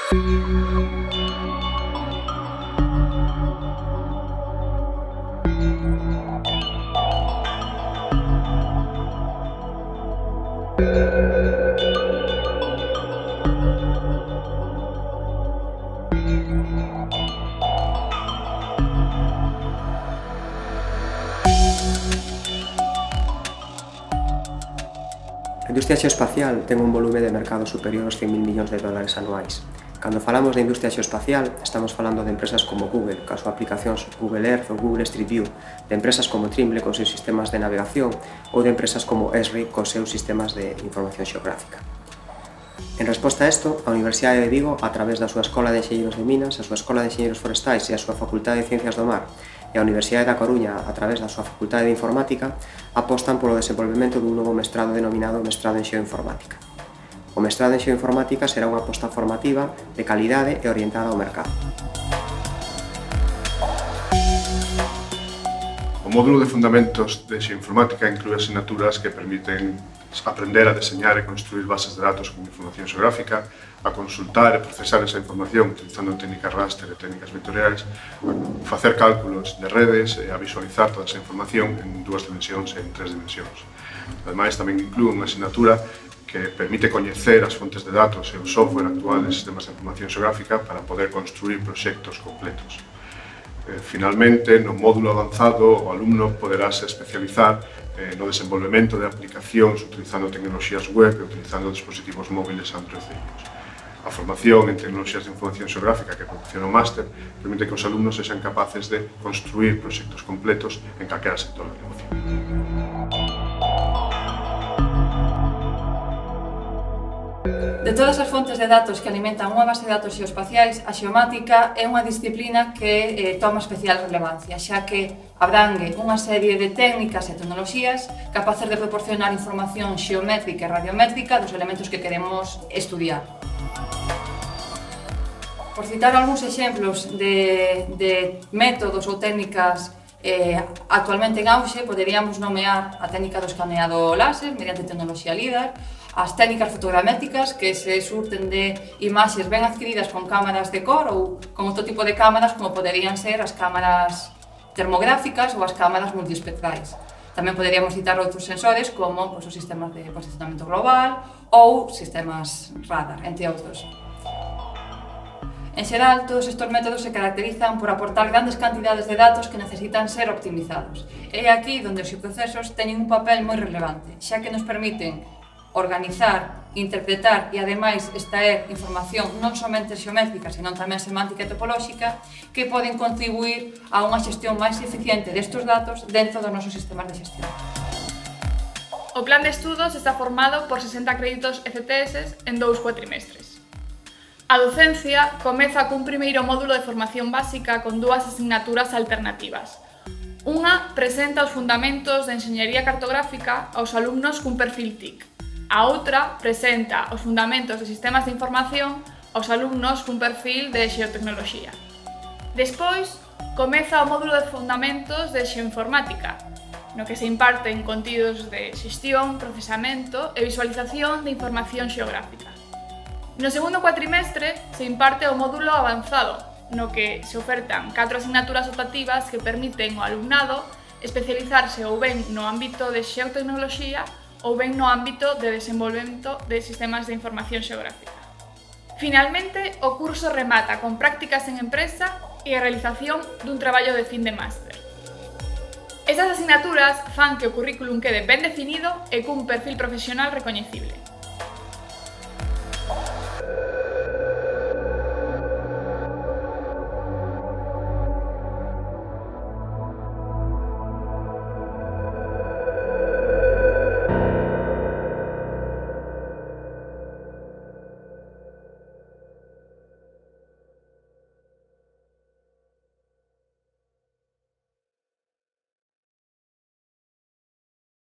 A industria xeoespacial ten un volume de mercado superior aos 100.000 millóns de dólares anuais. Cando falamos de industria xeoespacial, estamos falando de empresas como Google, ca súa aplicacións Google Earth ou Google Street View, de empresas como Trimble cos seus sistemas de navegación ou de empresas como Esri cos seus sistemas de información xeográfica. En resposta a isto, a Universidade de Vigo, a través da súa Escola de Enxeñeiros de Minas, a súa Escola de Enxeñeiros Forestais e a súa Facultade de Ciencias do Mar, e a Universidade da Coruña, a través da súa Facultade de Informática, apostan polo desenvolvemento dun novo mestrado denominado Mestrado en Xeoinformática. O mestrado en Xeoinformática será unha aposta formativa de calidade e orientada ao mercado. O módulo de Fundamentos de Xeoinformática inclúe asignaturas que permiten aprender a deseñar e construir bases de datos con información xeográfica, a consultar e procesar esa información utilizando técnicas raster e técnicas vectoriais, a facer cálculos de redes e a visualizar toda esa información en 2 dimensións e en 3 dimensións. Ademais, tamén inclúe unha asignatura que permite coñecer as fontes de datos e o software actual de sistemas de información xeográfica para poder construir proxectos completos. Finalmente, no módulo avanzado, o alumno poderá se especializar no desenvolvemento de aplicacións utilizando tecnoloxías web e utilizando dispositivos móviles Android e iOS. A formación en tecnoloxías de información xeográfica que proporciona o máster permite que os alumnos sexan capaces de construir proxectos completos en calquera sector de negocio. De todas as fontes de datos que alimentan unha base de datos xeoespaciais, a xeomática é unha disciplina que toma especial relevancia, xa que abrangue unha serie de técnicas e tecnoloxías capaces de proporcionar información xeométrica e radiométrica dos elementos que queremos estudiar. Por citar algúns exemplos de métodos ou técnicas actualmente en auxe, poderíamos nomear a técnica do escaneado láser mediante tecnoloxía LIDAR, as técnicas fotogramétricas que se surten de imaxes ben adquiridas con cámaras de cor ou con outro tipo de cámaras como poderían ser as cámaras termográficas ou as cámaras multiespectrais. Tamén poderíamos citar outros sensores como os sistemas de posicionamento global ou sistemas radar, entre outros. En xeral, todos estes métodos se caracterizan por aportar grandes cantidades de datos que necesitan ser optimizados. É aquí onde os procesos teñen un papel moi relevante, xa que nos permiten organizar, interpretar e, ademais, extraer información non somente xeométrica, senón tamén semántica e topolóxica que poden contribuir a unha xestión máis eficiente destes datos dentro dos nosos sistemas de xestión. O plan de estudos está formado por 60 créditos ECTS en 2 cuatrimestres. A docencia comeza cun primeiro módulo de formación básica con 2 asignaturas alternativas. Unha presenta os fundamentos de enxeñería cartográfica aos alumnos cun perfil TIC. A outra presenta os fundamentos de sistemas de información aos alumnos cun perfil de xeotecnoloxía. Despois, comeza o módulo de fundamentos de xeoinformática, no que se imparten contidos de xestión, procesamento e visualización de información xeográfica. No segundo cuatrimestre se imparte o módulo avanzado, no que se ofertan 4 asignaturas optativas que permiten ao alumnado especializarse ou ben no ámbito de xeotecnoloxía ou ben no ámbito de desenvolvemento de sistemas de información xeográfica. Finalmente, o curso remata con prácticas en empresa e a realización dun traballo de fin de máster. Estas asignaturas fan que o currículum quede ben definido e cun perfil profesional recoñecible.